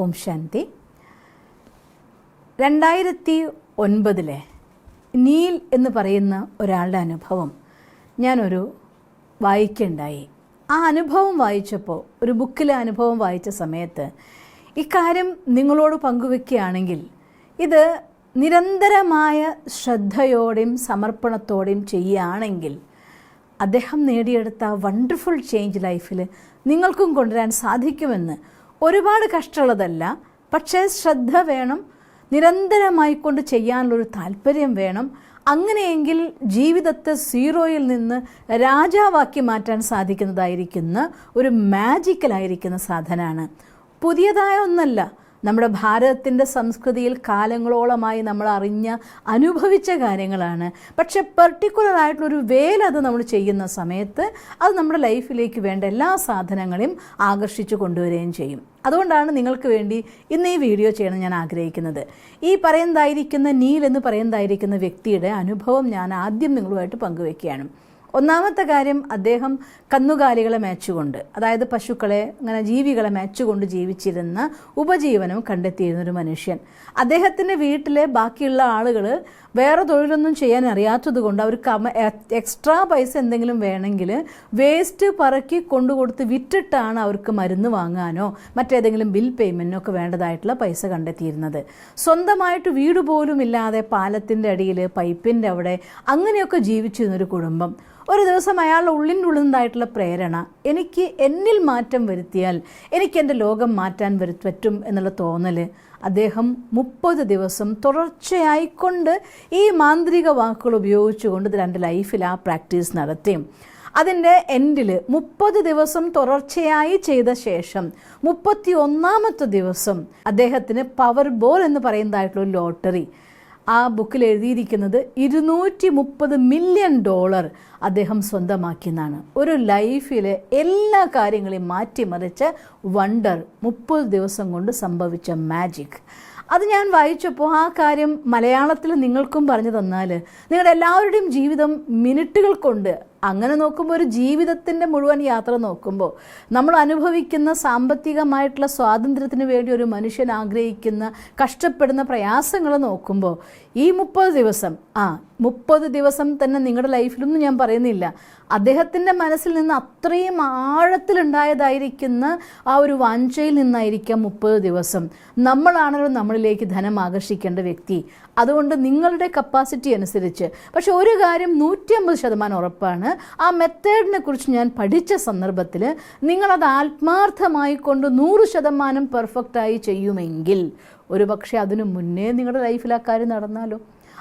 Om Shanti. 2009 Neil എന്ന് പറയുന്ന ഒരാളുടെ അനുഭവം ഞാനൊരു വായിക്കുകയുണ്ടായി. ആ അനുഭവം വായിച്ചപ്പോൾ, ഒരു ബുക്കിലെ അനുഭവം വായിച്ച സമയത്ത് ഇക്കാര്യം നിങ്ങളോട് പങ്കുവെക്കുകയാണെങ്കിൽ ഇത് നിരന്തരമായ ശ്രദ്ധയോടെയും സമർപ്പണത്തോടെയും ചെയ്യുകയാണെങ്കിൽ അദ്ദേഹം നേടിയെടുത്ത വണ്ടർഫുൾ ചേഞ്ച് ലൈഫിൽ നിങ്ങൾക്കും കൊണ്ടുവരാൻ സാധിക്കുമെന്ന്. ഒരുപാട് കഷ്ടമുള്ളതല്ല, പക്ഷേ ശ്രദ്ധ വേണം, നിരന്തരമായി കൊണ്ട് ചെയ്യാനുള്ളൊരു താല്പര്യം വേണം. അങ്ങനെയെങ്കിൽ ജീവിതത്തെ സീറോയിൽ നിന്ന് രാജാവാക്കി മാറ്റാൻ സാധിക്കുന്നതായിരിക്കുന്ന ഒരു മാജിക്കലായിരിക്കുന്ന സാധനമാണ്. പുതിയതായ ഒന്നല്ല, നമ്മുടെ ഭാരതത്തിൻ്റെ സംസ്കൃതിയിൽ കാലങ്ങളോളമായി നമ്മൾ അനുഭവിച്ച കാര്യങ്ങളാണ്. പക്ഷെ പെർട്ടിക്കുലറായിട്ടുള്ളൊരു വേല അത് നമ്മൾ ചെയ്യുന്ന സമയത്ത് അത് നമ്മുടെ ലൈഫിലേക്ക് വേണ്ട എല്ലാ സാധനങ്ങളെയും ആകർഷിച്ചു കൊണ്ടുവരികയും ചെയ്യും. അതുകൊണ്ടാണ് നിങ്ങൾക്ക് വേണ്ടി ഇന്ന് ഈ വീഡിയോ ചെയ്യണം ഞാൻ ആഗ്രഹിക്കുന്നത്. ഈ പറയുന്നതായിരിക്കുന്ന നീൽ എന്ന് പറയുന്നതായിരിക്കുന്ന വ്യക്തിയുടെ അനുഭവം ഞാൻ ആദ്യം നിങ്ങളുമായിട്ട് പങ്കുവെക്കുകയാണ്. ഒന്നാമത്തെ കാര്യം, അദ്ദേഹം കന്നുകാലികളെ മേച്ചുകൊണ്ട്, അതായത് പശുക്കളെ, അങ്ങനെ ജീവികളെ മേച്ചുകൊണ്ട് ജീവിച്ചിരുന്ന ഉപജീവനം കണ്ടെത്തിയിരുന്നൊരു മനുഷ്യൻ. അദ്ദേഹത്തിൻ്റെ വീട്ടിലെ ബാക്കിയുള്ള ആളുകൾ വേറെ തൊഴിലൊന്നും ചെയ്യാൻ അറിയാത്തത് കൊണ്ട് അവർക്ക് എക്സ്ട്രാ പൈസ എന്തെങ്കിലും വേണമെങ്കിൽ വേസ്റ്റ് പറക്കി കൊണ്ടുകൊടുത്ത് വിറ്റിട്ടാണ് അവർക്ക് മരുന്ന് വാങ്ങാനോ മറ്റേതെങ്കിലും ബിൽ പേയ്മെൻറ്റിനോ ഒക്കെ വേണ്ടതായിട്ടുള്ള പൈസ കണ്ടെത്തിയിരുന്നത്. സ്വന്തമായിട്ട് വീട് പോലും ഇല്ലാതെ പാലത്തിൻ്റെ അടിയിൽ, പൈപ്പിൻ്റെ അവിടെ അങ്ങനെയൊക്കെ ജീവിച്ചിരുന്നൊരു കുടുംബം. ഒരു ദിവസം അയാളുടെ ഉള്ളിൻ്റെ ഉള്ളിലുണ്ടായിട്ടുള്ള പ്രേരണ, എനിക്ക് എന്നിൽ മാറ്റം വരുത്തിയാൽ എനിക്ക് എൻ്റെ ലോകം മാറ്റാൻ പറ്റും എന്നുള്ള തോന്നൽ, അദ്ദേഹം 30 ദിവസം തുടർച്ചയായിക്കൊണ്ട് ഈ മാന്ത്രിക വാക്കുകൾ ഉപയോഗിച്ചുകൊണ്ട് തൻ്റെ ലൈഫിൽ ആ പ്രാക്ടീസ് നടത്തി. അതിൻ്റെ എൻഡിൽ 30 ദിവസം തുടർച്ചയായി ചെയ്ത ശേഷം 31ാമത്തെ ദിവസം അദ്ദേഹത്തിന് പവർ ബോൾ എന്ന് പറയുന്നതായിട്ടുള്ള ലോട്ടറി, ആ ബുക്കിൽ എഴുതിയിരിക്കുന്നത് $230 മില്യൺ അദ്ദേഹം സ്വന്തമാക്കിയെന്നാണ്. ഒരു ലൈഫിലെ എല്ലാ കാര്യങ്ങളെയും മാറ്റിമറിച്ച വണ്ടർ, 30 ദിവസം കൊണ്ട് സംഭവിച്ച മാജിക്. അത് ഞാൻ വായിച്ചപ്പോൾ ആ കാര്യം മലയാളത്തിൽ നിങ്ങൾക്കും പറഞ്ഞു തന്നാൽ നിങ്ങളുടെ എല്ലാവരുടെയും ജീവിതം മിനിറ്റുകൾ കൊണ്ട്, അങ്ങനെ നോക്കുമ്പോൾ ഒരു ജീവിതത്തിൻ്റെ മുഴുവൻ യാത്ര നോക്കുമ്പോൾ നമ്മൾ അനുഭവിക്കുന്ന സാമ്പത്തികമായിട്ടുള്ള സ്വാതന്ത്ര്യത്തിന് വേണ്ടി ഒരു മനുഷ്യൻ ആഗ്രഹിക്കുന്ന കഷ്ടപ്പെടുന്ന പ്രയാസങ്ങൾ നോക്കുമ്പോൾ ഈ 30 ദിവസം തന്നെ നിങ്ങളുടെ ലൈഫിലൊന്നും ഞാൻ പറയുന്നില്ല, അദ്ദേഹത്തിൻ്റെ മനസ്സിൽ നിന്ന് അത്രയും ആഴത്തിലുണ്ടായതായിരിക്കുന്ന ആ ഒരു വാഞ്ചയിൽ നിന്നായിരിക്കാം 30 ദിവസം. നമ്മളാണല്ലോ നമ്മളിലേക്ക് ധനം ആകർഷിക്കേണ്ട വ്യക്തി. അതുകൊണ്ട് നിങ്ങളുടെ കപ്പാസിറ്റി അനുസരിച്ച്, പക്ഷെ ഒരു കാര്യം 150% ഉറപ്പാണ്, ആ മെത്തേഡിനെ കുറിച്ച് ഞാൻ പഠിച്ച സന്ദർഭത്തിൽ നിങ്ങളത് ആത്മാർത്ഥമായി കൊണ്ട് 100% പെർഫെക്റ്റായി ചെയ്യുമെങ്കിൽ ഒരു പക്ഷേ അതിനു മുന്നേ നിങ്ങളുടെ ലൈഫിൽ ആ കാര്യം നടന്നാലോ,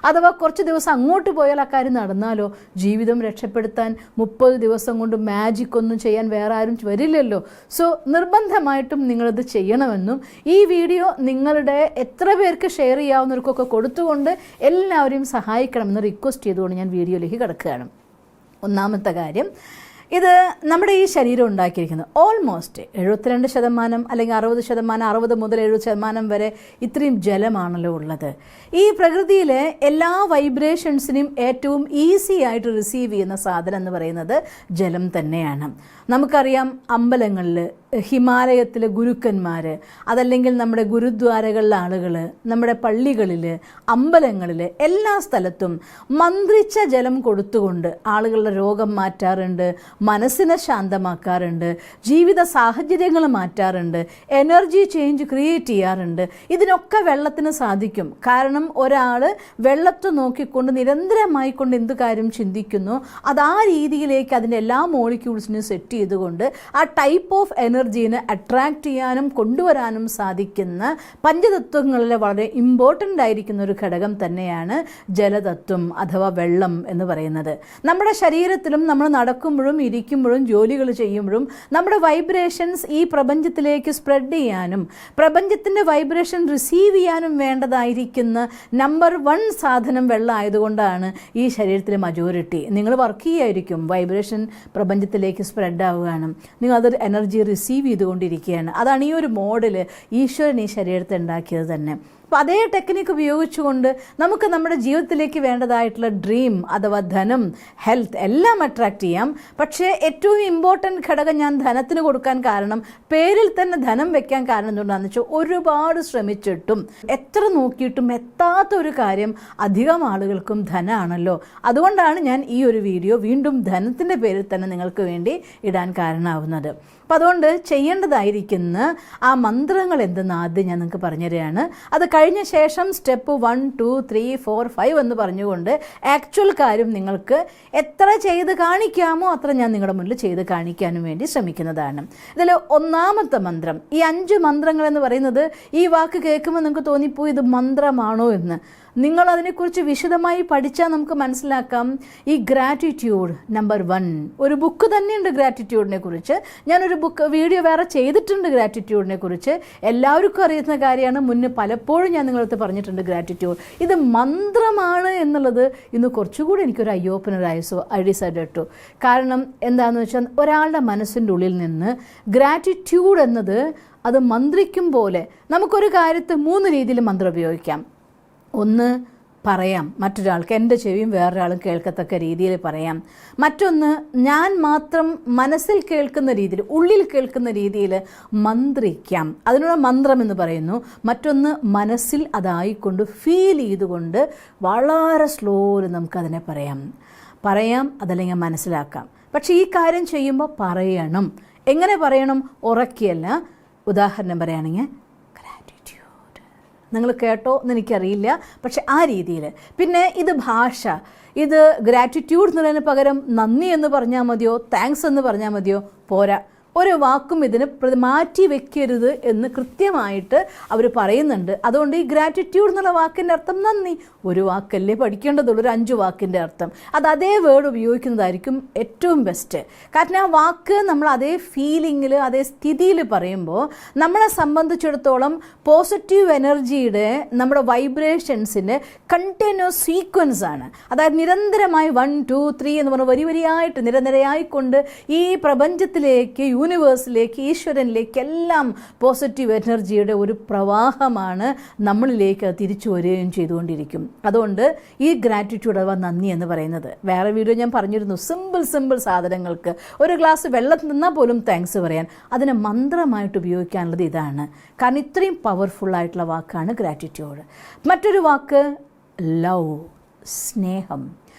അഥവാ കുറച്ച് ദിവസം അങ്ങോട്ട് പോയാൽ ആ കാര്യം നടന്നാലോ, ജീവിതം രക്ഷപ്പെടുത്താൻ 30 ദിവസം കൊണ്ട് മാജിക് ഒന്നും ചെയ്യാൻ വേറെ ആരും വരില്ലല്ലോ. സോ നിർബന്ധമായിട്ടും നിങ്ങളത് ചെയ്യണമെന്നും ഈ വീഡിയോ നിങ്ങളുടെ എത്ര പേർക്ക് ഷെയർ ചെയ്യാവുന്നവർക്കൊക്കെ കൊടുത്തുകൊണ്ട് എല്ലാവരെയും സഹായിക്കണമെന്ന് റിക്വസ്റ്റ് ചെയ്തുകൊണ്ട് ഞാൻ വീഡിയോയിലേക്ക് കിടക്കുകയാണ്. ഒന്നാമത്തെ കാര്യം, ഇത് നമ്മുടെ ഈ ശരീരം ഉണ്ടാക്കിയിരിക്കുന്നത് ഓൾമോസ്റ്റ് 72% അല്ലെങ്കിൽ 60%, 60 മുതൽ 70% വരെ ഇത്രയും ജലമാണല്ലോ ഉള്ളത്. ഈ പ്രകൃതിയിലെ എല്ലാ വൈബ്രേഷൻസിനെയും ഏറ്റവും ഈസി ആയിട്ട് റിസീവ് ചെയ്യുന്ന സാധനം എന്ന് പറയുന്നത് ജലം തന്നെയാണ്. നമുക്കറിയാം, അമ്പലങ്ങളിൽ, ഹിമാലയത്തിലെ ഗുരുക്കന്മാർ, അതല്ലെങ്കിൽ നമ്മുടെ ഗുരുദ്വാരകളിലെ ആളുകൾ, നമ്മുടെ പള്ളികളിൽ, അമ്പലങ്ങളിൽ, എല്ലാ സ്ഥലത്തും മന്ത്രിച്ച ജലം കൊടുത്തുകൊണ്ട് ആളുകളുടെ രോഗം മാറ്റാറുണ്ട്, മനസ്സിനെ ശാന്തമാക്കാറുണ്ട്, ജീവിത സാഹചര്യങ്ങൾ മാറ്റാറുണ്ട്, എനർജി ചേഞ്ച് ക്രിയേറ്റ് ചെയ്യാറുണ്ട്. ഇതിനൊക്കെ വെള്ളത്തിന് സാധിക്കും. കാരണം ഒരാൾ വെള്ളത്തെ നോക്കിക്കൊണ്ട് നിരന്തരമായി കൊണ്ട് എന്ത് കാര്യം ചിന്തിക്കുന്നു അത് ആ രീതിയിലേക്ക് അതിൻ്റെ എല്ലാ മോളിക്യൂൾസിനും സെറ്റ് ചെയ്തുകൊണ്ട് ആ ടൈപ്പ് ഓഫ് എനർജീനെ അട്രാക്റ്റ് ചെയ്യാനും കൊണ്ടുവരാനും സാധിക്കുന്ന പഞ്ചതത്വങ്ങളിലെ വളരെ ഇമ്പോർട്ടൻ്റ് ആയിരിക്കുന്ന ഒരു ഘടകം തന്നെയാണ് ജലതത്വം അഥവാ വെള്ളം എന്ന് പറയുന്നത്. നമ്മുടെ ശരീരത്തിലും നമ്മൾ നടക്കുമ്പോഴും ഇരിക്കുമ്പോഴും ജോലികൾ ചെയ്യുമ്പോഴും നമ്മുടെ വൈബ്രേഷൻസ് ഈ പ്രപഞ്ചത്തിലേക്ക് സ്പ്രെഡ് ചെയ്യാനും പ്രപഞ്ചത്തിൻ്റെ വൈബ്രേഷൻ റിസീവ് ചെയ്യാനും വേണ്ടതായിരിക്കുന്ന നമ്പർ 1 സാധനം വെള്ളം ആയതുകൊണ്ടാണ് ഈ ശരീരത്തിലെ മജോറിറ്റി. നിങ്ങൾ വർക്ക് ചെയ്യായിരിക്കും, വൈബ്രേഷൻ പ്രപഞ്ചത്തിലേക്ക് സ്പ്രെഡ് ആവുകയാണ്, നിങ്ങൾ അതൊരു എനർജി റിസീവ് റിസീവ് ചെയ്തുകൊണ്ടിരിക്കുകയാണ്. അതാണ് ഈ ഒരു മോഡൽ ഈശ്വരൻ ഈ ശരീരത്തെ ഉണ്ടാക്കിയത് തന്നെ. അപ്പോൾ അതേ ടെക്നിക്ക് ഉപയോഗിച്ചുകൊണ്ട് നമുക്ക് നമ്മുടെ ജീവിതത്തിലേക്ക് വേണ്ടതായിട്ടുള്ള ഡ്രീം അഥവാ ധനം, ഹെൽത്ത് എല്ലാം അട്രാക്റ്റ് ചെയ്യാം. പക്ഷേ ഏറ്റവും ഇമ്പോർട്ടൻറ്റ് ഘടകം ഞാൻ ധനത്തിന് കൊടുക്കാൻ കാരണം, പേരിൽ തന്നെ ധനം വെക്കാൻ കാരണം എന്തുകൊണ്ടാണെന്ന് വെച്ചാൽ ഒരുപാട് ശ്രമിച്ചിട്ടും എത്ര നോക്കിയിട്ടും എത്താത്ത ഒരു കാര്യം അധികം ആളുകൾക്കും ധനമാണല്ലോ. അതുകൊണ്ടാണ് ഞാൻ ഈ ഒരു വീഡിയോ വീണ്ടും ധനത്തിൻ്റെ പേരിൽ തന്നെ നിങ്ങൾക്ക് വേണ്ടി ഇടാൻ കാരണമാവുന്നത്. അപ്പം അതുകൊണ്ട് ചെയ്യേണ്ടതായിരിക്കുന്ന ആ മന്ത്രങ്ങൾ എന്തെന്ന് ആദ്യം ഞാൻ നിങ്ങൾക്ക് പറഞ്ഞുതരികയാണ്. അത് കഴിഞ്ഞ ശേഷം സ്റ്റെപ്പ് 1, 2, 3, 4, 5 എന്ന് പറഞ്ഞുകൊണ്ട് ആക്ച്വൽ കാര്യം നിങ്ങൾക്ക് എത്ര ചെയ്ത് കാണിക്കാമോ അത്ര ഞാൻ നിങ്ങളുടെ മുന്നിൽ ചെയ്ത് കാണിക്കാനും വേണ്ടി ശ്രമിക്കുന്നതാണ്. ഇതിൽ ഒന്നാമത്തെ മന്ത്രം, ഈ 5 മന്ത്രങ്ങൾ എന്ന് പറയുന്നത് ഈ വാക്ക് കേൾക്കുമ്പോൾ നിങ്ങൾക്ക് തോന്നിപ്പോയി ഇത് മന്ത്രമാണോ എന്ന്. നിങ്ങൾ അതിനെക്കുറിച്ച് വിശദമായി പഠിച്ചാൽ നമുക്ക് മനസ്സിലാക്കാം. ഈ ഗ്രാറ്റിറ്റ്യൂഡ് നമ്പർ 1 ഒരു ബുക്ക് തന്നെയുണ്ട് ഗ്രാറ്റിറ്റ്യൂഡിനെ കുറിച്ച്. ഞാനൊരു വീഡിയോ വേറെ ചെയ്തിട്ടുണ്ട് ഗ്രാറ്റിറ്റ്യൂഡിനെ കുറിച്ച്. എല്ലാവർക്കും അറിയുന്ന കാര്യമാണ്, മുന്നേ പലപ്പോഴും ഞാൻ നിങ്ങളടുത്ത് പറഞ്ഞിട്ടുണ്ട് ഗ്രാറ്റിറ്റ്യൂഡ്. ഇത് മന്ത്രമാണ് എന്നുള്ളത് ഇന്ന് കുറച്ചുകൂടി എനിക്കൊരു ഐ ഓപ്പണറായി. So I decided to. കാരണം എന്താണെന്ന് വെച്ചാൽ ഒരാളുടെ മനസ്സിൻ്റെ ഉള്ളിൽ നിന്ന് ഗ്രാറ്റിറ്റ്യൂഡ് എന്നത് അത് മന്ത്രിക്കും പോലെ നമുക്കൊരു കാര്യത്തെ 3 രീതിയിൽ മന്ത്രം ഉപയോഗിക്കാം. ഒന്ന്, പറയാം മറ്റൊരാൾക്ക്, എൻ്റെ ചെവിയും വേറൊരാളും കേൾക്കത്തക്ക രീതിയിൽ പറയാം. മറ്റൊന്ന്, ഞാൻ മാത്രം മനസ്സിൽ കേൾക്കുന്ന രീതിയിൽ, ഉള്ളിൽ കേൾക്കുന്ന രീതിയിൽ മന്ത്രിക്കാം, അതിനുള്ള മന്ത്രം എന്ന് പറയുന്നു. മറ്റൊന്ന്, മനസ്സിൽ അതായിക്കൊണ്ട് ഫീൽ ചെയ്തുകൊണ്ട് വളരെ സ്ലോയിൽ നമുക്കതിനെ പറയാം, അതല്ലെങ്കിൽ മനസ്സിലാക്കാം. പക്ഷേ ഈ കാര്യം ചെയ്യുമ്പോൾ പറയണം. എങ്ങനെ പറയണം? ഉറക്കിയല്ല. ഉദാഹരണം പറയുകയാണെങ്കിൽ, നിങ്ങൾ കേട്ടോ എന്ന് എനിക്കറിയില്ല, പക്ഷെ ആ രീതിയിൽ. പിന്നെ ഇത് ഭാഷ, ഇത് ഗ്രാറ്റിറ്റ്യൂഡ് എന്നുള്ളതിന് പകരം നന്ദി എന്ന് പറഞ്ഞാൽ മതിയോ, താങ്ക്സ് എന്ന് പറഞ്ഞാൽ മതിയോ? പോരാ. ഒരു വാക്കും ഇതിന് മാറ്റി വെക്കരുത് എന്ന് കൃത്യമായിട്ട് അവർ പറയുന്നുണ്ട്. അതുകൊണ്ട് ഈ ഗ്രാറ്റിറ്റ്യൂഡ് എന്നുള്ള വാക്കിൻ്റെ അർത്ഥം നന്ദി. ഒരു വാക്കല്ലേ പഠിക്കേണ്ടതുള്ളൂ, ഒരു 5 വാക്കിൻ്റെ അർത്ഥം. അത് അതേ വേർഡ് ഉപയോഗിക്കുന്നതായിരിക്കും ഏറ്റവും ബെസ്റ്റ്. കാരണം ആ വാക്ക് നമ്മൾ അതേ ഫീലിങ്ങിൽ, അതേ സ്ഥിതിയിൽ പറയുമ്പോൾ നമ്മളെ സംബന്ധിച്ചിടത്തോളം പോസിറ്റീവ് എനർജിയുടെ, നമ്മുടെ വൈബ്രേഷൻസിൻ്റെ കണ്ടിന്യൂസ് സീക്വൻസ് ആണ്. അതായത് നിരന്തരമായി 1, 2, 3 എന്ന് പറഞ്ഞ വരിയായിട്ട് നിരനിരയായിക്കൊണ്ട് ഈ പ്രപഞ്ചത്തിലേക്ക്, യൂണിവേഴ്സിലേക്ക്, ഈശ്വരനിലേക്ക് എല്ലാം പോസിറ്റീവ് എനർജിയുടെ ഒരു പ്രവാഹമാണ് നമ്മളിലേക്ക് തിരിച്ചു വരികയും ചെയ്തുകൊണ്ടിരിക്കും. അതുകൊണ്ട് ഈ ഗ്രാറ്റിറ്റ്യൂഡ് അഥവാ നന്ദി എന്ന് പറയുന്നത്, വേറെ വീഡിയോ ഞാൻ പറഞ്ഞിരുന്നു, സിമ്പിൾ സാധനങ്ങൾക്ക് ഒരു ഗ്ലാസ് വെള്ളം നിന്നാൽ പോലും താങ്ക്സ് പറയാൻ, അതിനെ മന്ത്രമായിട്ട് ഉപയോഗിക്കാനുള്ളത് ഇതാണ്. കാരണം ഇത്രയും പവർഫുള്ളായിട്ടുള്ള വാക്കാണ് ഗ്രാറ്റിറ്റ്യൂഡ്. മറ്റൊരു വാക്ക് ലവ്, സ്നേഹം.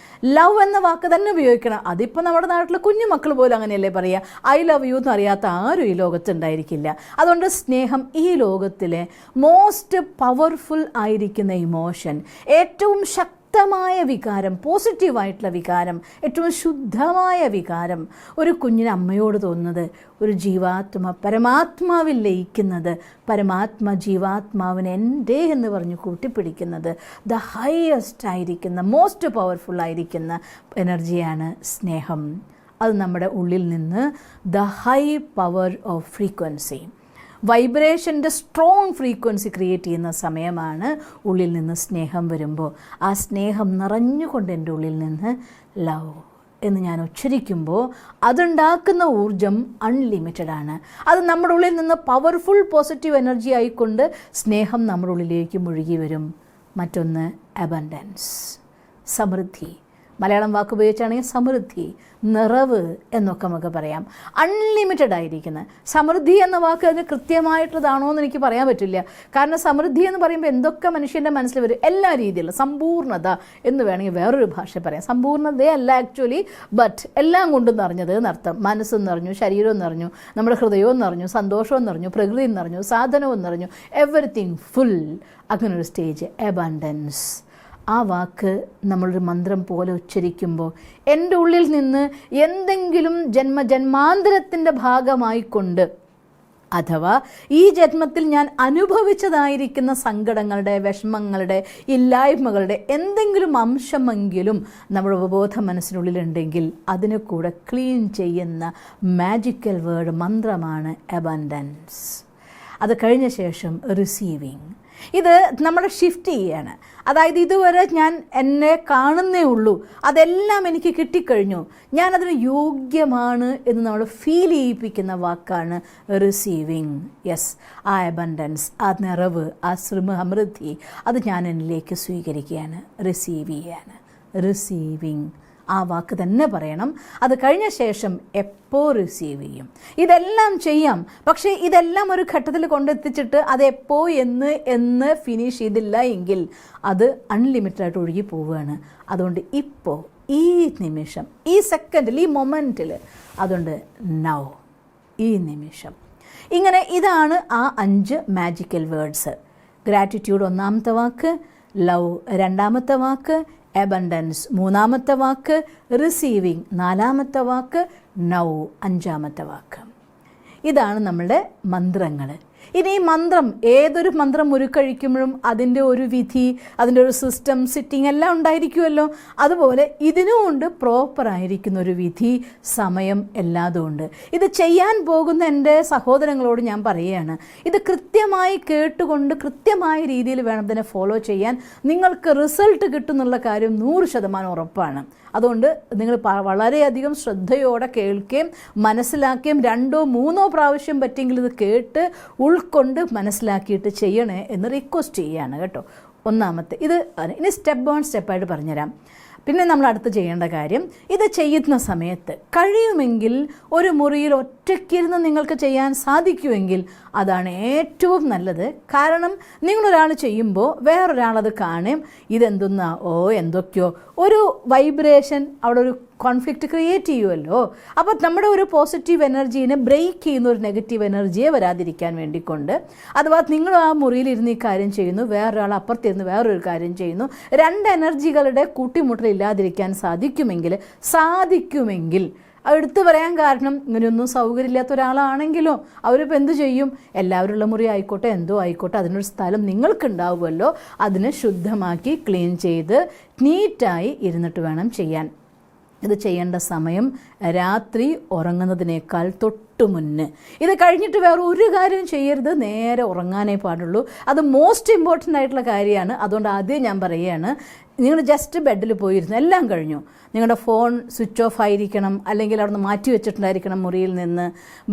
ലവ് എന്ന വാക്ക് തന്നെ ഉപയോഗിക്കണം. അതിപ്പോൾ നമ്മുടെ നാട്ടിൽ കുഞ്ഞുമക്കൾ പോലും അങ്ങനെയല്ലേ പറയുക. ഐ ലവ് യു എന്ന് അറിയാത്ത ആരും ഈ ലോകത്തുണ്ടായിരിക്കില്ല. അതുകൊണ്ട് സ്നേഹം ഈ ലോകത്തിലെ മോസ്റ്റ് പവർഫുൾ ആയിരിക്കുന്ന ഇമോഷൻ, ഏറ്റവും ശക്തമായ വികാരം, പോസിറ്റീവായിട്ടുള്ള വികാരം, ഏറ്റവും ശുദ്ധമായ വികാരം ഒരു കുഞ്ഞിന് അമ്മയോട് തോന്നുന്നത്, ഒരു ജീവാത്മ പരമാത്മാവിൽ ലയിക്കുന്നത്, പരമാത്മ ജീവാത്മാവിന് എൻ്റെ എന്ന് പറഞ്ഞ് കൂട്ടിപ്പിടിക്കുന്നത്, ദ ഹയസ്റ്റ് ആയിരിക്കുന്ന, മോസ്റ്റ് പവർഫുൾ ആയിരിക്കുന്ന എനർജിയാണ് സ്നേഹം. അത് നമ്മുടെ ഉള്ളിൽ നിന്ന് the high power of frequency, വൈബ്രേഷൻ്റെ സ്ട്രോങ് ഫ്രീക്വൻസി ക്രിയേറ്റ് ചെയ്യുന്ന സമയമാണ് ഉള്ളിൽ നിന്ന് സ്നേഹം വരുമ്പോൾ. ആ സ്നേഹം നിറഞ്ഞുകൊണ്ട് എൻ്റെ ഉള്ളിൽ നിന്ന് ലവ് എന്ന് ഞാൻ ഉച്ചരിക്കുമ്പോൾ അതുണ്ടാക്കുന്ന ഊർജം അൺലിമിറ്റഡ് ആണ്. അത് നമ്മുടെ ഉള്ളിൽ നിന്ന് പവർഫുൾ പോസിറ്റീവ് എനർജി ആയിക്കൊണ്ട് സ്നേഹം നമ്മുടെ ഉള്ളിലേക്ക് മുഴുകി വരും. മറ്റൊന്ന് അബൻഡൻസ്, സമൃദ്ധി. മലയാളം വാക്ക് ഉപയോഗിച്ചാണെങ്കിൽ സമൃദ്ധി, നിറവ് എന്നൊക്കെ നമുക്ക് പറയാം. അൺലിമിറ്റഡ് ആയിരിക്കുന്ന സമൃദ്ധി എന്ന വാക്ക് അതിന് കൃത്യമായിട്ടുള്ളതാണോ എന്ന് എനിക്ക് പറയാൻ പറ്റില്ല. കാരണം സമൃദ്ധി എന്ന് പറയുമ്പോൾ എന്തൊക്കെ മനുഷ്യൻ്റെ മനസ്സിൽ വരും, എല്ലാ രീതിയിലും സമ്പൂർണ്ണത എന്ന് വേണമെങ്കിൽ വേറൊരു ഭാഷ പറയാം. സമ്പൂർണ്ണതയല്ല ആക്ച്വലി, ബട്ട് എല്ലാം കൊണ്ടും നിറഞ്ഞത് എന്നർത്ഥം. മനസ്സും നിറഞ്ഞു, ശരീരവും നിറഞ്ഞു, നമ്മുടെ ഹൃദയവും നിറഞ്ഞു, സന്തോഷവും നിറഞ്ഞു, പ്രകൃതിയും നിറഞ്ഞു, സാധനവും നിറഞ്ഞു, എവറിത്തിങ് ഫുൾ. അങ്ങനൊരു സ്റ്റേജ് അബൻഡൻസ്. ആ വാക്ക് നമ്മളൊരു മന്ത്രം പോലെ ഉച്ചരിക്കുമ്പോൾ എൻ്റെ ഉള്ളിൽ നിന്ന് എന്തെങ്കിലും ജന്മജന്മാന്തരത്തിൻ്റെ ഭാഗമായിക്കൊണ്ട്, അഥവാ ഈ ജന്മത്തിൽ ഞാൻ അനുഭവിച്ചതായിരിക്കുന്ന സങ്കടങ്ങളുടെ, വിഷമങ്ങളുടെ, ഇല്ലായ്മകളുടെ എന്തെങ്കിലും അംശമെങ്കിലും നമ്മുടെ ഉപബോധ മനസ്സിനുള്ളിലുണ്ടെങ്കിൽ അതിനെ കൂടെ ക്ലീൻ ചെയ്യുന്ന മാജിക്കൽ വേർഡ്, മന്ത്രമാണ് അബൻഡൻസ്. അത് കഴിഞ്ഞ ശേഷം റിസീവിങ്. ഇത് നമ്മൾ ഷിഫ്റ്റ് ചെയ്യുകയാണ്. അതായത് ഇതുവരെ ഞാൻ എന്നെ കാണുന്നേ ഉള്ളൂ, അതെല്ലാം എനിക്ക് കിട്ടിക്കഴിഞ്ഞു, ഞാനതിന് യോഗ്യമാണ് എന്ന് നമ്മൾ ഫീൽ ചെയ്യിപ്പിക്കുന്ന വാക്കാണ് റിസീവിങ്. യെസ്, ആ അബണ്ടൻസ്, ആ നിറവ്, ആ സമൃദ്ധി, അത് ഞാൻ എന്നിലേക്ക് സ്വീകരിക്കുകയാണ്, റിസീവ് ചെയ്യാണ്. റിസീവിങ്, ആ വാക്ക് തന്നെ പറയണം. അത് കഴിഞ്ഞ ശേഷം എപ്പോൾ റിസീവ് ചെയ്യും. ഇതെല്ലാം ചെയ്യാം, പക്ഷേ ഇതെല്ലാം ഒരു ഘട്ടത്തിൽ കൊണ്ടെത്തിച്ചിട്ട് അത് എപ്പോൾ എന്ന് ഫിനിഷ് ചെയ്തില്ല എങ്കിൽ അത് അൺലിമിറ്റഡായിട്ട് ഒഴുകി പോവുകയാണ്. അതുകൊണ്ട് ഇപ്പോൾ, ഈ നിമിഷം, ഈ സെക്കൻഡിൽ, ഈ മൊമെൻറ്റിൽ, അതുകൊണ്ട് നൗ, ഈ നിമിഷം. ഇങ്ങനെ ഇതാണ് ആ 5 മാജിക്കൽ വേർഡ്സ്. ഗ്രാറ്റിറ്റ്യൂഡ് ഒന്നാമത്തെ വാക്ക്, ലവ് രണ്ടാമത്തെ വാക്ക്, അബണ്ടൻസ് മൂന്നാമത്തെ വാക്ക്, റിസീവിങ് നാലാമത്തെ വാക്ക്, നൗ അഞ്ചാമത്തെ വാക്ക്. ഇതാണ് നമ്മളുടെ മന്ത്രങ്ങൾ. ഇനി ഈ മന്ത്രം, ഏതൊരു മന്ത്രം ഉരുക്കഴിക്കുമ്പോഴും അതിൻ്റെ ഒരു വിധി, അതിൻ്റെ ഒരു സിസ്റ്റം, സിറ്റിംഗ് എല്ലാം ഉണ്ടായിരിക്കുമല്ലോ. അതുപോലെ ഇതിനുമുണ്ട് പ്രോപ്പറായിരിക്കുന്ന ഒരു വിധി, സമയം, എല്ലാതും ഉണ്ട്. ഇത് ചെയ്യാൻ പോകുന്ന എൻ്റെ സഹോദരങ്ങളോട് ഞാൻ പറയുകയാണ്, ഇത് കൃത്യമായി കേട്ടുകൊണ്ട് കൃത്യമായ രീതിയിൽ വേണം ഇതിനെ ഫോളോ ചെയ്യാൻ. നിങ്ങൾക്ക് റിസൾട്ട് കിട്ടുന്നുള്ള കാര്യം 100% ഉറപ്പാണ്. അതുകൊണ്ട് നിങ്ങൾ വളരെയധികം ശ്രദ്ധയോടെ കേൾക്കുകയും മനസ്സിലാക്കുകയും 2 or 3 പ്രാവശ്യം പറ്റിയെങ്കിൽ ഇത് കേട്ട് ഉൾക്കൊണ്ട് മനസ്സിലാക്കിയിട്ട് ചെയ്യണേ എന്ന് റിക്വസ്റ്റ് ചെയ്യുകയാണ് കേട്ടോ. ഒന്നാമത്തെ ഇത്. ഇനി സ്റ്റെപ്പ് ബൈ സ്റ്റെപ്പായിട്ട് പറഞ്ഞുതരാം. പിന്നെ നമ്മൾ അടുത്ത് ചെയ്യേണ്ട കാര്യം, ഇത് ചെയ്യുന്ന സമയത്ത് കഴിയുമെങ്കിൽ ഒരു മുറിയിൽ ഒറ്റയ്ക്കിരുന്ന് നിങ്ങൾക്ക് ചെയ്യാൻ സാധിക്കുമെങ്കിൽ അതാണ് ഏറ്റവും നല്ലത്. കാരണം നിങ്ങളൊരാൾ ചെയ്യുമ്പോൾ വേറൊരാളത് കാണും, ഇതെന്തെന്നാ, എന്തൊക്കെയോ ഒരു വൈബ്രേഷൻ, അവിടെ ഒരു കോൺഫ്ലിക്റ്റ് ക്രിയേറ്റ് ചെയ്യുമല്ലോ. അപ്പോൾ നമ്മുടെ ഒരു പോസിറ്റീവ് എനർജീനെ ബ്രേക്ക് ചെയ്യുന്ന ഒരു നെഗറ്റീവ് എനർജിയെ വരാതിരിക്കാൻ വേണ്ടിക്കൊണ്ട്, അഥവാ നിങ്ങൾ ആ മുറിയിലിരുന്ന് ഈ കാര്യം ചെയ്യുന്നു, വേറൊരാൾ അപ്പുറത്തിരുന്ന് വേറൊരു കാര്യം ചെയ്യുന്നു, 2 എനർജികളുടെ കൂട്ടിമുട്ടലില്ലാതിരിക്കാൻ സാധിക്കുമെങ്കിൽ എടുത്തു പറയാൻ കാരണം, ഇങ്ങനെയൊന്നും സൗകര്യമില്ലാത്ത ഒരാളാണെങ്കിലോ അവരിപ്പോൾ എന്ത് ചെയ്യും? എല്ലാവരുള്ള മുറി ആയിക്കോട്ടെ, എന്തോ ആയിക്കോട്ടെ, അതിനൊരു സ്ഥലം നിങ്ങൾക്കുണ്ടാവുമല്ലോ, അതിനെ ശുദ്ധമാക്കി ക്ലീൻ ചെയ്ത് നീറ്റായി ഇരുന്നിട്ട് വേണം ചെയ്യാൻ. ഇത് ചെയ്യേണ്ട സമയം രാത്രി ഉറങ്ങുന്നതിനേക്കാൾ തൊട്ട് മുന്നേ. ഇത് കഴിഞ്ഞിട്ട് വേറെ ഒരു കാര്യം ചെയ്യരുത്, നേരെ ഉറങ്ങാനേ പാടുള്ളൂ. അത് മോസ്റ്റ് ഇമ്പോർട്ടൻ്റ് ആയിട്ടുള്ള കാര്യമാണ്. അതുകൊണ്ട് ആദ്യം ഞാൻ പറയുകയാണ്, നിങ്ങൾ ജസ്റ്റ് ബെഡിൽ പോയിരുന്നു, എല്ലാം കഴിഞ്ഞു, നിങ്ങളുടെ ഫോൺ സ്വിച്ച് ഓഫ് ആയിരിക്കണം, അല്ലെങ്കിൽ അവിടെ നിന്ന് മാറ്റി വെച്ചിട്ടുണ്ടായിരിക്കണം മുറിയിൽ നിന്ന്.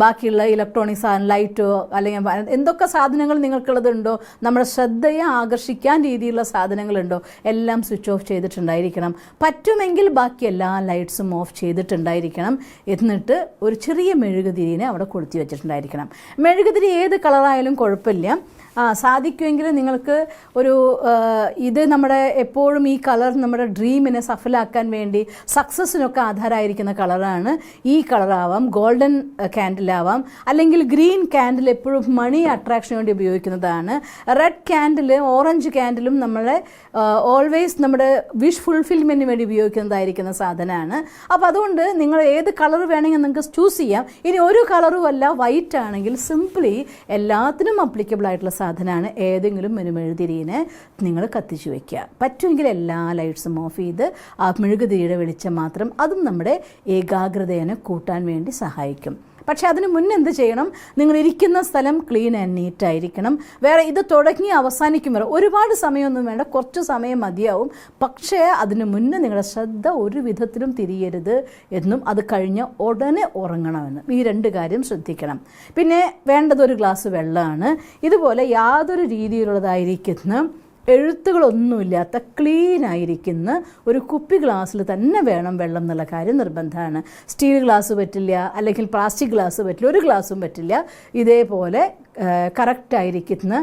ബാക്കിയുള്ള ഇലക്ട്രോണിക് സാധനം, ലൈറ്റോ അല്ലെങ്കിൽ എന്തൊക്കെ സാധനങ്ങൾ നിങ്ങൾക്കുള്ളതുണ്ടോ, നമ്മുടെ ശ്രദ്ധയെ ആകർഷിക്കാൻ രീതിയിലുള്ള സാധനങ്ങളുണ്ടോ, എല്ലാം സ്വിച്ച് ഓഫ് ചെയ്തിട്ടുണ്ടായിരിക്കണം. പറ്റുമെങ്കിൽ ബാക്കി എല്ലാ ലൈറ്റ്സും ഓഫ് ചെയ്തിട്ടുണ്ടായിരിക്കണം. എന്നിട്ട് ഒരു ചെറിയ മെഴുകുതിരിനെ അവിടെ കൊളുത്തി വെച്ചിട്ടുണ്ടായിരിക്കണം. മെഴുകുതിരി ഏത് കളറായാലും കുഴപ്പമില്ല. സാധിക്കുമെങ്കിൽ നിങ്ങൾക്ക് ഒരു ഇത് നമ്മുടെ എപ്പോഴും ഈ കളർ നമ്മുടെ ഡ്രീമിനെ സഫലാക്കാൻ വേണ്ടി, സക്സസ്സിനൊക്കെ ആധാരമായിരിക്കുന്ന കളറാണ്. ഈ കളറാവാം, ഗോൾഡൻ ക്യാൻഡിലാവാം, അല്ലെങ്കിൽ ഗ്രീൻ ക്യാൻഡിൽ എപ്പോഴും മണി അട്രാക്ഷന് വേണ്ടി ഉപയോഗിക്കുന്നതാണ്. റെഡ് ക്യാൻഡിൽ, ഓറഞ്ച് ക്യാൻഡിലും നമ്മളെ ഓൾവേസ് നമ്മുടെ വിഷ് ഫുൾഫിൽമെൻറ്റിന് വേണ്ടി ഉപയോഗിക്കുന്നതായിരിക്കുന്ന സാധനമാണ്. അപ്പോൾ അതുകൊണ്ട് നിങ്ങൾ ഏത് കളർ വേണമെങ്കിൽ നിങ്ങൾക്ക് ചൂസ് ചെയ്യാം. ഇനി ഒരു കളറും അല്ല, വൈറ്റ് ആണെങ്കിൽ സിംപ്ലി എല്ലാത്തിനും അപ്ലിക്കബിൾ ആയിട്ടുള്ള സാധനമാണ്. ഏതെങ്കിലും ഒരു മെഴുകുതിരിനെ നിങ്ങൾ കത്തിച്ചു വയ്ക്കുക. പറ്റുമെങ്കിൽ എല്ലാ ലൈറ്റ്സും ഓഫ് ചെയ്ത് ആ മെഴുകുതിരിയുടെ വെളിച്ചം മാത്രം, അതും നമ്മുടെ ഏകാഗ്രതയെ കൂട്ടാൻ വേണ്ടി സഹായിക്കും. പക്ഷേ അതിന് മുന്നേ എന്ത് ചെയ്യണം? നിങ്ങൾ ഇരിക്കുന്ന സ്ഥലം ക്ലീൻ ആൻഡ് നീറ്റായിരിക്കണം. വേറെ ഇത് തുടങ്ങി അവസാനിക്കും വരെ ഒരുപാട് സമയമൊന്നും വേണ്ട, കുറച്ച് സമയം മതിയാവും. പക്ഷേ അതിന് മുന്നേ നിങ്ങളുടെ ശ്രദ്ധ ഒരു വിധത്തിലും തിരിയരുത് എന്നും, അത് കഴിഞ്ഞ് ഉടനെ ഉറങ്ങണമെന്നും, ഈ 2 കാര്യം ശ്രദ്ധിക്കണം. പിന്നെ വേണ്ടത് ഒരു ഗ്ലാസ് വെള്ളമാണ്. ഇതുപോലെ യാതൊരു രീതിയിലുള്ളതായിരിക്കുന്ന എഴുത്തുകളൊന്നുമില്ലാത്ത ക്ലീൻ ആയിരിക്കുന്ന ഒരു കുപ്പി ഗ്ലാസ്സിൽ തന്നെ വേണം വെള്ളം എന്നുള്ള കാര്യം നിർബന്ധമാണ്. സ്റ്റീൽ ഗ്ലാസ് പറ്റില്ല, അല്ലെങ്കിൽ പ്ലാസ്റ്റിക് ഗ്ലാസ് പറ്റില്ല, ഒരു ഗ്ലാസ്സും പറ്റില്ല. ഇതേപോലെ കറക്റ്റായിരിക്കുന്ന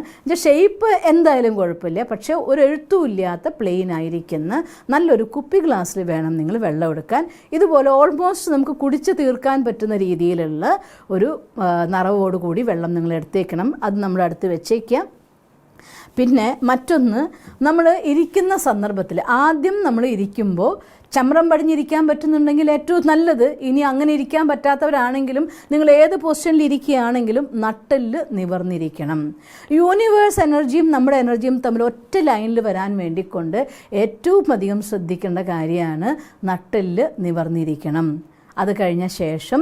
ഷേപ്പ് എന്തായാലും കുഴപ്പമില്ല, പക്ഷേ ഒരു എഴുത്തും ഇല്ലാത്ത പ്ലെയിൻ ആയിരിക്കുന്ന നല്ലൊരു കുപ്പി ഗ്ലാസ്സിൽ വേണം നിങ്ങൾ വെള്ളം എടുക്കാൻ. ഇതുപോലെ ഓൾമോസ്റ്റ് നമുക്ക് കുടിച്ച് തീർക്കാൻ പറ്റുന്ന രീതിയിലുള്ള ഒരു നിറവോടുകൂടി വെള്ളം നിങ്ങൾ എടുത്തേക്കണം. അത് നമ്മൾ അടുത്ത് വെച്ചേക്കാം. പിന്നെ മറ്റൊന്ന്, നമ്മൾ ഇരിക്കുന്ന സന്ദർഭത്തിൽ ആദ്യം നമ്മൾ ഇരിക്കുമ്പോൾ ചമ്രം പടിഞ്ഞിരിക്കാൻ പറ്റുന്നുണ്ടെങ്കിൽ ഏറ്റവും നല്ലത്. ഇനി അങ്ങനെ ഇരിക്കാൻ പറ്റാത്തവരാണെങ്കിലും നിങ്ങൾ ഏത് പൊസിഷനിൽ ഇരിക്കുകയാണെങ്കിലും നട്ടെല്ല് നിവർന്നിരിക്കണം. യൂണിവേഴ്സ് എനർജിയും നമ്മുടെ എനർജിയും തമ്മിൽ ഒറ്റ ലൈനിൽ വരാൻ വേണ്ടിക്കൊണ്ട് ഏറ്റവും അധികം ശ്രദ്ധിക്കേണ്ട കാര്യമാണ് നട്ടെല്ല് നിവർന്നിരിക്കണം. അത് കഴിഞ്ഞ ശേഷം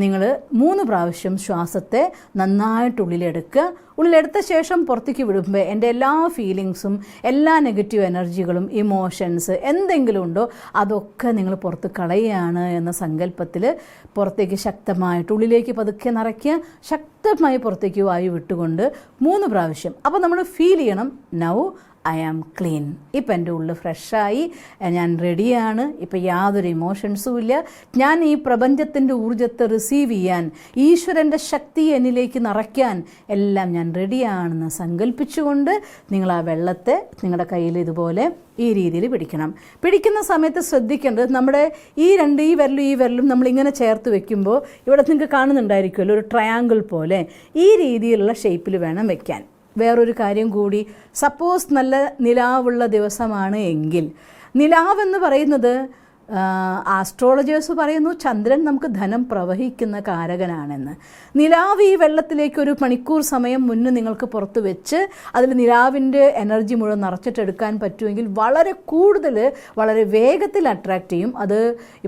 നിങ്ങൾ 3 പ്രാവശ്യം ശ്വാസത്തെ നന്നായിട്ട് ഉള്ളിലെടുത്ത ശേഷം പുറത്തേക്ക് വിടുമ്പോൾ എൻ്റെ എല്ലാ ഫീലിങ്സും എല്ലാ നെഗറ്റീവ് എനർജികളും ഇമോഷൻസ് എന്തെങ്കിലും ഉണ്ടോ അതൊക്കെ നിങ്ങൾ പുറത്ത് കളയുകയാണ് എന്ന സങ്കല്പത്തിൽ പുറത്തേക്ക് ശക്തമായിട്ട് ഉള്ളിലേക്ക് പതുക്കെ നിറയ്ക്കുക, ശക്തമായി പുറത്തേക്ക് വായു വിട്ടുകൊണ്ട് 3 പ്രാവശ്യം. അപ്പോൾ നമ്മൾ ഫീൽ ചെയ്യണം നൗ ഐ ആം ക്ലീൻ. ഇപ്പം എൻ്റെ ഉള്ളിൽ ഫ്രഷായി, ഞാൻ റെഡിയാണ്, ഇപ്പം യാതൊരു ഇമോഷൻസും ഇല്ല, ഞാൻ ഈ പ്രപഞ്ചത്തിൻ്റെ ഊർജ്ജത്തെ റിസീവ് ചെയ്യാൻ, ഈശ്വരൻ്റെ ശക്തി എന്നിലേക്ക് നിറയ്ക്കാൻ എല്ലാം ഞാൻ റെഡിയാണെന്ന് സങ്കല്പിച്ചുകൊണ്ട് നിങ്ങൾ ആ വെള്ളത്തെ നിങ്ങളുടെ കയ്യിൽ ഇതുപോലെ ഈ രീതിയിൽ പിടിക്കണം. പിടിക്കുന്ന സമയത്ത് ശ്രദ്ധിക്കേണ്ടത് നമ്മുടെ ഈ വിരലും നമ്മളിങ്ങനെ ചേർത്ത് വെക്കുമ്പോൾ ഇവിടെ നിങ്ങൾക്ക് കാണുന്നുണ്ടായിരിക്കുമല്ലോ ഒരു ട്രയാങ്കിൾ പോലെ ഈ രീതിയിലുള്ള ഷേപ്പിൽ വേണം വെക്കാൻ. വേറൊരു കാര്യം കൂടി, സപ്പോസ് നല്ല നിലാവുള്ള ദിവസമാണ് എങ്കിൽ, നിലാവെന്ന് പറയുന്നത് ആസ്ട്രോളജേഴ്സ് പറയുന്നു ചന്ദ്രൻ നമുക്ക് ധനം പ്രവഹിക്കുന്ന കാരകനാണെന്ന്. നിലാവ് ഈ വെള്ളത്തിലേക്ക് ഒരു മണിക്കൂർ സമയം മുന്നേ നിങ്ങൾക്ക് പുറത്ത് വെച്ച് അതിൽ നിലാവിൻ്റെ എനർജി മുഴുവൻ നിറച്ചിട്ടെടുക്കാൻ പറ്റുമെങ്കിൽ വളരെ വേഗത്തിൽ അട്രാക്റ്റ് ചെയ്യും. അത്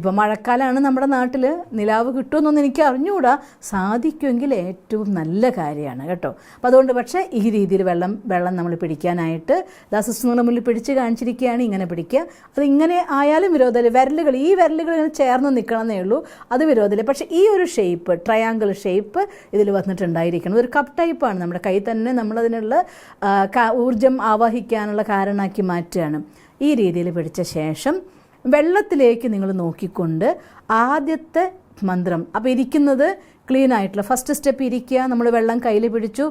ഇപ്പോൾ മഴക്കാലമാണ് നമ്മുടെ നാട്ടിൽ, നിലാവ് കിട്ടുമെന്നൊന്നും എനിക്ക് അറിഞ്ഞുകൂടാ, സാധിക്കുമെങ്കിൽ ഏറ്റവും നല്ല കാര്യമാണ് കേട്ടോ. അപ്പോൾ അതുകൊണ്ട് പക്ഷേ ഈ രീതിയിൽ വെള്ളം നമ്മൾ പിടിക്കാനായിട്ട് ദാസസ്ങ്ങളുടെ മുന്നിൽ പിടിച്ച് കാണിച്ചിരിക്കുകയാണ്. ഇങ്ങനെ പിടിക്കുക, അത് ഇങ്ങനെ ആയാലും വിരോധമില്ല. ഈ വിരലുകൾ ഇങ്ങനെ ചേർന്ന് നിൽക്കണമെന്നേ ഉള്ളൂ, അത് വിരോധമില്ല. പക്ഷേ ഈ ഒരു ഷേപ്പ്, ട്രയാങ്കിൾ ഷേപ്പ് ഇതിൽ വന്നിട്ടുണ്ടായിരിക്കണം. ഒരു കപ്പ് ടൈപ്പാണ്, നമ്മുടെ കൈ തന്നെ നമ്മളതിനുള്ള ഊർജം ആവാഹിക്കാനുള്ള കാരണമാക്കി മാറ്റുകയാണ്. ഈ രീതിയിൽ പിടിച്ച ശേഷം വെള്ളത്തിലേക്ക് നിങ്ങൾ നോക്കിക്കൊണ്ട് ആദ്യത്തെ മന്ത്രം, അപ്പോൾ ഇരിക്കുന്നത് ക്ലീൻ ആയിട്ടുള്ള ഫസ്റ്റ് സ്റ്റെപ്പ് ഇരിക്കുക, നമ്മൾ വെള്ളം കയ്യിൽ പിടിച്ചു.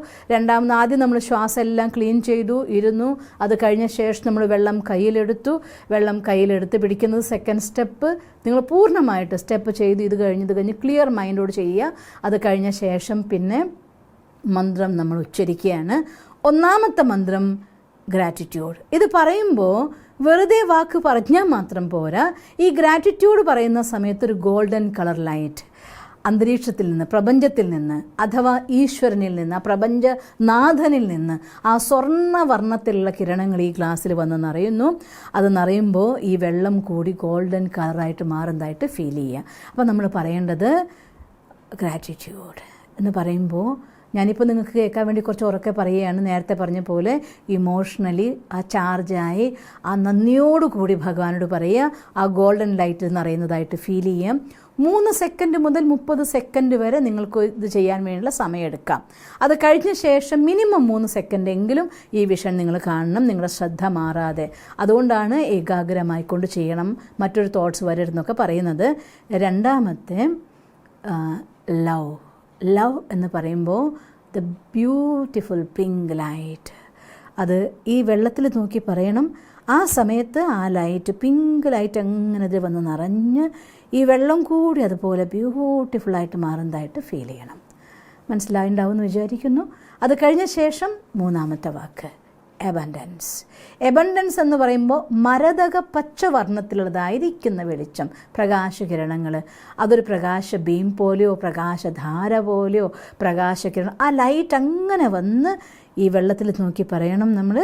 ആദ്യം നമ്മൾ ശ്വാസം എല്ലാം ക്ലീൻ ചെയ്തു, ഇരുന്നു. അത് കഴിഞ്ഞ ശേഷം നമ്മൾ വെള്ളം കയ്യിലെടുത്ത് പിടിക്കുന്നത് സെക്കൻഡ് സ്റ്റെപ്പ്. നിങ്ങൾ പൂർണ്ണമായിട്ട് സ്റ്റെപ്പ് ചെയ്തു ഇത് കഴിഞ്ഞ് ക്ലിയർ മൈൻഡോട് ചെയ്യുക. അത് കഴിഞ്ഞ ശേഷം പിന്നെ മന്ത്രം നമ്മൾ ഉച്ചരിക്കുകയാണ്. 1ാമത്തെ മന്ത്രം ഗ്രാറ്റിറ്റ്യൂഡ്. ഇത് പറയുമ്പോൾ വെറുതെ വാക്ക് പറഞ്ഞാൽ മാത്രം പോരാ. ഈ ഗ്രാറ്റിറ്റ്യൂഡ് പറയുന്ന സമയത്ത് ഒരു ഗോൾഡൻ കളർ ലൈറ്റ് അന്തരീക്ഷത്തിൽ നിന്ന്, പ്രപഞ്ചത്തിൽ നിന്ന്, അഥവാ ഈശ്വരനിൽ നിന്ന്, ആ പ്രപഞ്ചനാഥനിൽ നിന്ന് ആ സ്വർണ്ണവർണ്ണത്തിലുള്ള കിരണങ്ങൾ ഈ ഗ്ലാസ്സിൽ വന്ന് നിറയുന്നു. അത് നിറയുമ്പോൾ ഈ വെള്ളം കൂടി ഗോൾഡൻ കളറായിട്ട് മാറുന്നതായിട്ട് ഫീൽ ചെയ്യുക. അപ്പോൾ നമ്മൾ പറയേണ്ടത് ഗ്രാറ്റിറ്റ്യൂഡ് എന്ന് പറയുമ്പോൾ, ഞാനിപ്പോൾ നിങ്ങൾക്ക് കേൾക്കാൻ വേണ്ടി കുറച്ച് ഉറക്കെ പറയുകയാണ്. നേരത്തെ പറഞ്ഞ പോലെ ഇമോഷണലി ആ ചാർജായി ആ നന്ദിയോടുകൂടി ഭഗവാനോട് പറയുക. ആ ഗോൾഡൻ ലൈറ്റ് നിറയുന്നതായിട്ട് ഫീൽ ചെയ്യാം. 3 സെക്കൻഡ് മുതൽ 30 സെക്കൻഡ് വരെ നിങ്ങൾക്ക് ഇത് ചെയ്യാൻ വേണ്ടിയുള്ള സമയമെടുക്കാം. അത് കഴിഞ്ഞ ശേഷം മിനിമം 3 സെക്കൻഡ് എങ്കിലും ഈ വിഷൻ നിങ്ങൾ കാണണം, നിങ്ങളുടെ ശ്രദ്ധ മാറാതെ. അതുകൊണ്ടാണ് ഏകാഗ്രമായിക്കൊണ്ട് ചെയ്യണം, മറ്റൊരു തോട്ട്സ് വരരുതെന്നൊക്കെ പറയുന്നത്. 2ാമത്തെ ലവ് എന്ന് പറയുമ്പോൾ ദ ബ്യൂട്ടിഫുൾ പിങ്ക് ലൈറ്റ്. അത് ഈ വെള്ളത്തിൽ നോക്കി പറയണം. ആ സമയത്ത് ആ ലൈറ്റ്, പിങ്ക് ലൈറ്റ് അങ്ങനെ ഇത് വന്ന് നിറഞ്ഞ് ഈ വെള്ളം കൂടി അതുപോലെ ബ്യൂട്ടിഫുള്ളായിട്ട് മാറുന്നതായിട്ട് ഫീൽ ചെയ്യണം. മനസ്സിലായിട്ടുണ്ടാവുമെന്ന് വിചാരിക്കുന്നു. അത് കഴിഞ്ഞ ശേഷം 3ാമത്തെ വാക്ക് എബൻഡൻസ്. എബൻഡൻസ് എന്ന് പറയുമ്പോൾ മരതക പച്ച വർണ്ണത്തിലുള്ളതായിരിക്കുന്ന വെളിച്ചം, പ്രകാശകിരണങ്ങൾ, അതൊരു പ്രകാശ ബീം പോലെയോ പ്രകാശധാര പോലെയോ പ്രകാശകിരണം, ആ ലൈറ്റ് അങ്ങനെ വന്ന് ഈ വെള്ളത്തിൽ നോക്കി പറയണം നമ്മൾ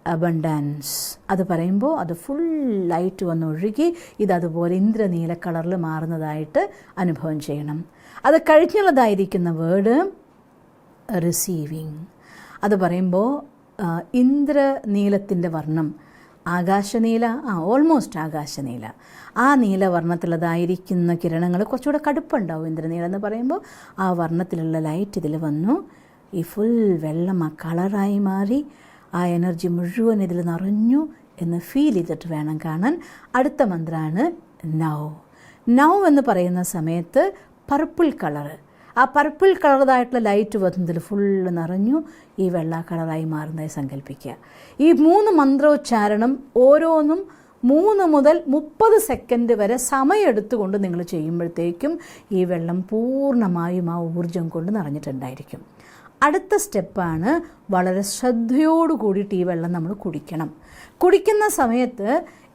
അബണ്ടൻസ്. അത് പറയുമ്പോൾ അത് ഫുൾ ലൈറ്റ് വന്ന് ഒഴുകി ഇതതുപോലെ ഇന്ദ്രനീല കളറിൽ മാറുന്നതായിട്ട് അനുഭവം ചെയ്യണം. അത് കഴിഞ്ഞുള്ളതായിരിക്കുന്ന വേർഡ് റിസീവിങ്. അത് പറയുമ്പോൾ ഇന്ദ്രനീലത്തിൻ്റെ വർണ്ണം, ആകാശനീല, ഓൾമോസ്റ്റ് ആകാശനീല, ആ നീലവർണ്ണത്തിലുള്ളതായിരിക്കുന്ന കിരണങ്ങൾ കുറച്ചുകൂടെ കടുപ്പുണ്ടാവും. ഇന്ദ്രനീല എന്ന് പറയുമ്പോൾ ആ വർണ്ണത്തിലുള്ള ലൈറ്റ് ഇതിൽ വന്നു. ഈ ഫുൾ വെള്ളം ആ കളറായി മാറി ആ എനർജി മുഴുവൻ ഇതിൽ നിറഞ്ഞു എന്ന് ഫീൽ ചെയ്തിട്ട് വേണം കാണാൻ. അടുത്ത മന്ത്രമാണ് നൗ എന്ന് പറയുന്ന സമയത്ത് പർപ്പിൾ കളറ്, ആ പർപ്പിൾ കളറായിട്ടുള്ള ലൈറ്റ് വന്നതിൽ ഫുള്ള് നിറഞ്ഞു ഈ വെള്ള കളറായി മാറുന്നതായി സങ്കല്പിക്കുക. ഈ 3 മന്ത്രോച്ചാരണം ഓരോന്നും 3 മുതൽ 30 സെക്കൻഡ് വരെ സമയമെടുത്തുകൊണ്ട് നിങ്ങൾ ചെയ്യുമ്പോഴത്തേക്കും ഈ വെള്ളം പൂർണ്ണമായും ആ ഊർജം കൊണ്ട് നിറഞ്ഞിട്ടുണ്ടായിരിക്കും. അടുത്ത സ്റ്റെപ്പാണ് വളരെ ശ്രദ്ധയോടു കൂടിയിട്ട് ഈ വെള്ളം നമ്മൾ കുടിക്കണം. കുടിക്കുന്ന സമയത്ത്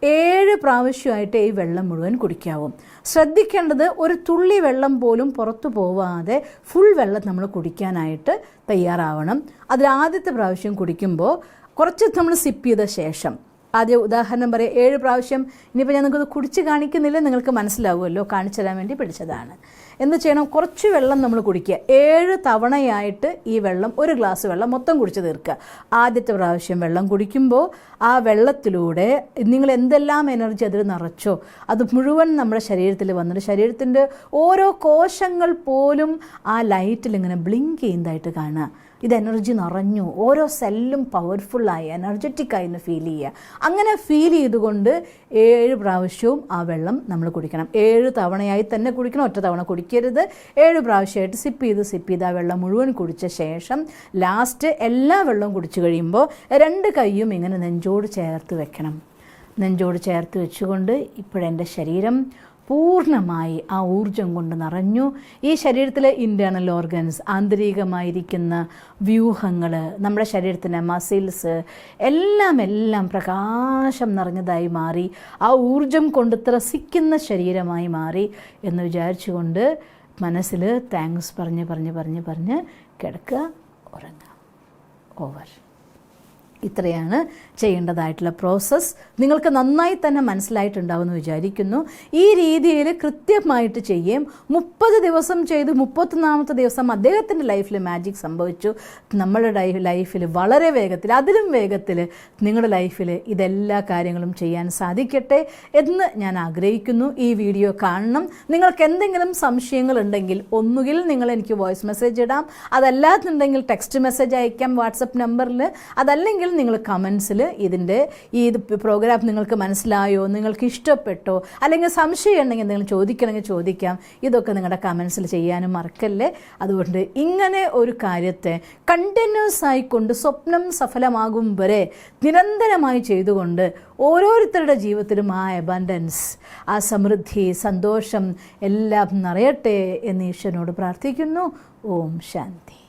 7 പ്രാവശ്യമായിട്ട് ഈ വെള്ളം മുഴുവൻ കുടിക്കാവും. ശ്രദ്ധിക്കേണ്ടത് ഒരു തുള്ളി വെള്ളം പോലും പുറത്തു പോവാതെ ഫുൾ വെള്ളം നമ്മൾ കുടിക്കാനായിട്ട് തയ്യാറാവണം. അതിൽ ആദ്യത്തെ പ്രാവശ്യം കുടിക്കുമ്പോൾ കുറച്ച് നമ്മൾ സിപ്പ് ചെയ്ത ശേഷം ആദ്യം ഉദാഹരണം പറയാം. 7 പ്രാവശ്യം, ഇനിയിപ്പോൾ ഞാൻ നിങ്ങൾക്കത് കുടിച്ച് കാണിക്കുന്നില്ല, നിങ്ങൾക്ക് മനസ്സിലാവുമല്ലോ, കാണിച്ചു തരാൻ വേണ്ടി പിടിച്ചതാണ്. എന്ത് ചെയ്യണം? കുറച്ച് വെള്ളം നമ്മൾ കുടിക്കുക. 7 തവണയായിട്ട് ഈ വെള്ളം, ഒരു ഗ്ലാസ് വെള്ളം മൊത്തം കുടിച്ച് തീർക്കുക. ആദ്യത്തെ പ്രാവശ്യം വെള്ളം കുടിക്കുമ്പോൾ ആ വെള്ളത്തിലൂടെ നിങ്ങൾ എന്തെല്ലാം എനർജി അതിൽ നിറച്ചോ അത് മുഴുവൻ നമ്മുടെ ശരീരത്തിൽ വന്നിട്ട് ശരീരത്തിൻ്റെ ഓരോ കോശങ്ങൾ പോലും ആ ലൈറ്റിൽ ഇങ്ങനെ ബ്ലിങ്ക് ചെയ്യുന്നതായിട്ട് കാണുക. ഇത് എനർജി നിറഞ്ഞു, ഓരോ സെല്ലും പവർഫുള്ളായി എനർജറ്റിക്കായി എന്ന് ഫീൽ ചെയ്യുക. അങ്ങനെ ഫീൽ ചെയ്തുകൊണ്ട് 7 പ്രാവശ്യവും ആ വെള്ളം നമ്മൾ കുടിക്കണം. 7 തവണയായി തന്നെ കുടിക്കണം, ഒറ്റ തവണ കുടിക്കരുത്. 7 പ്രാവശ്യമായിട്ട് സിപ്പ് ചെയ്ത് ആ വെള്ളം മുഴുവൻ കുടിച്ച ശേഷം ലാസ്റ്റ് എല്ലാ വെള്ളവും കുടിച്ചു കഴിയുമ്പോൾ 2 കൈയും ഇങ്ങനെ നെഞ്ചോട് ചേർത്ത് വെക്കണം. നെഞ്ചോട് ചേർത്ത് വെച്ചുകൊണ്ട് ഇപ്പോഴെൻ്റെ ശരീരം പൂർണ്ണമായി ആ ഊർജം കൊണ്ട് നിറഞ്ഞു. ഈ ശരീരത്തിലെ ഇൻറ്റേർണൽ ഓർഗൻസ്, ആന്തരികമായിരിക്കുന്ന വ്യൂഹങ്ങൾ, നമ്മുടെ ശരീരത്തിൻ്റെ മസിൽസ് എല്ലാം പ്രകാശം നിറഞ്ഞതായി മാറി, ആ ഊർജം കൊണ്ട് ത്രസിക്കുന്ന ശരീരമായി മാറി എന്ന് വിചാരിച്ചുകൊണ്ട് മനസ്സിൽ താങ്ക്സ് പറഞ്ഞ് കിടക്കുക, ഉറങ്ങുക. ഓവർ. ഇത്രയാണ് ചെയ്യേണ്ടതായിട്ടുള്ള പ്രോസസ്സ്. നിങ്ങൾക്ക് നന്നായി തന്നെ മനസ്സിലായിട്ടുണ്ടാവുമെന്ന് വിചാരിക്കുന്നു. ഈ രീതിയിൽ കൃത്യമായിട്ട് ചെയ്യും. 30 ദിവസം ചെയ്ത് 31ാമത്തെ ദിവസം അദ്ദേഹത്തിൻ്റെ ലൈഫിൽ മാജിക് സംഭവിച്ചു. നമ്മളുടെ ലൈഫിൽ വളരെ വേഗത്തിൽ, അതിലും വേഗത്തിൽ നിങ്ങളുടെ ലൈഫിൽ ഇതെല്ലാ കാര്യങ്ങളും ചെയ്യാൻ സാധിക്കട്ടെ എന്ന് ഞാൻ ആഗ്രഹിക്കുന്നു. ഈ വീഡിയോ കാണണം. നിങ്ങൾക്ക് എന്തെങ്കിലും സംശയങ്ങളുണ്ടെങ്കിൽ ഒന്നുകിൽ നിങ്ങൾ എനിക്ക് വോയിസ് മെസ്സേജ് ഇടാം, അതല്ലാന്നുണ്ടെങ്കിൽ ടെക്സ്റ്റ് മെസ്സേജ് അയക്കാം വാട്സപ്പ് നമ്പറിൽ, അതല്ലെങ്കിൽ നിങ്ങൾ കമൻസിൽ ഇത് പ്രോഗ്രാം നിങ്ങൾക്ക് മനസ്സിലായോ, നിങ്ങൾക്ക് ഇഷ്ടപ്പെട്ടോ, അല്ലെങ്കിൽ സംശയം ഉണ്ടെങ്കിൽ എന്തെങ്കിലും ചോദിക്കണമെങ്കിൽ ചോദിക്കാം. ഇതൊക്കെ നിങ്ങളുടെ കമൻസിൽ ചെയ്യാനും മറക്കല്ലേ. അതുകൊണ്ട് ഇങ്ങനെ ഒരു കാര്യത്തെ കണ്ടിന്യൂസ് ആയിക്കൊണ്ട് സ്വപ്നം സഫലമാകും വരെ നിരന്തരമായി ചെയ്തുകൊണ്ട് ഓരോരുത്തരുടെ ജീവിതത്തിലും ആ അബൻഡൻസ്, ആ സമൃദ്ധി, സന്തോഷം എല്ലാം നിറയട്ടെ എന്ന് ഈശ്വരനോട് പ്രാർത്ഥിക്കുന്നു. ഓം ശാന്തി.